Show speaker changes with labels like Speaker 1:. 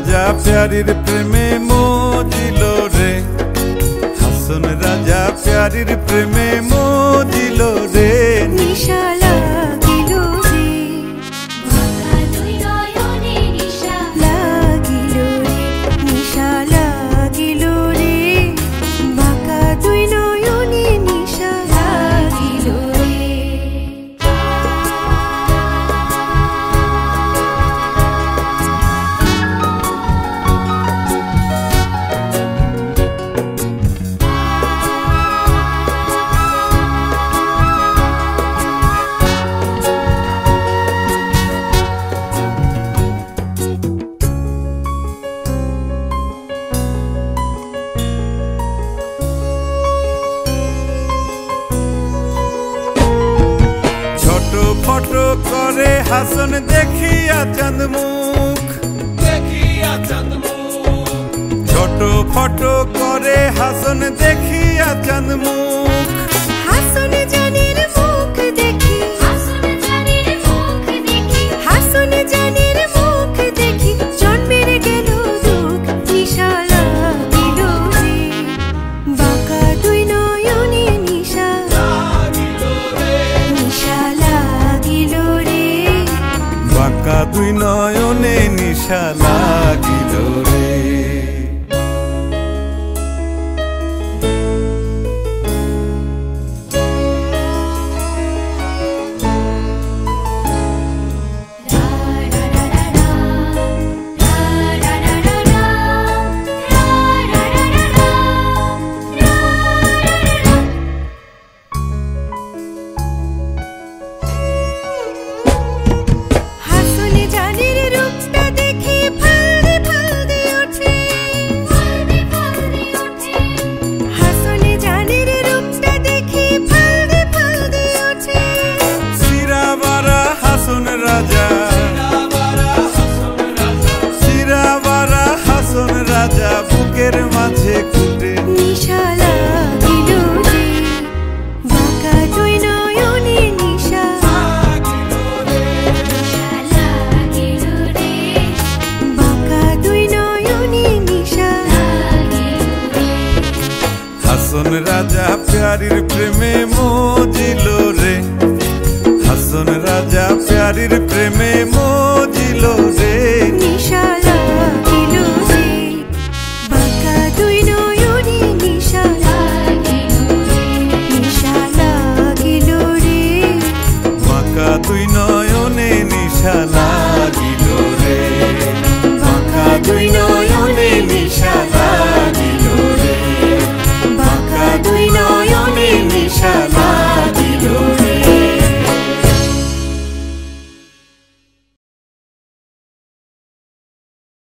Speaker 1: রাজা প্যারির প্রেমে মজিল রে, হাসন রাজা প্যারির প্রেমে মজিল রে।
Speaker 2: নিশা লাগিল রে, বাঁকা দুই নয়নে নিশা লাগিল রে, নিশা লাগিল রে, বাঁকা দুই নয়নে নিশা লাগিল রে।
Speaker 1: ফটো করে হাসন দেখিয়া চাঁদ মুখ, ছোট ফটো করে হাসন দেখিয়া চাঁদ মুখ।
Speaker 2: হাসন জানির মুখ দেখি, হাসন জানির মুখ দেখি, হাসন জানির মুখ দেখি জন্মের গেল দুঃখ। নিশা লাগিল রে, বাঁকা দুই নয়নে নিশা লাগিল রে, নিশা লাগিল রে,
Speaker 1: বাঁকা দুই নয়নে নিশা লাগিল রে। রাজা বুকের মাঝে খুঁটে
Speaker 2: নিশা লাগিল রে, বাঁকা দুই নয়নে নিশা লাগিল রে, নিশা লাগিল রে, বাঁকা দুই নয়নে নিশা লাগিল রে।
Speaker 1: হাসন রাজা প্যারির প্রেমে মজিল রে, হাসন রাজা প্যারির প্রেমে মজিল রে।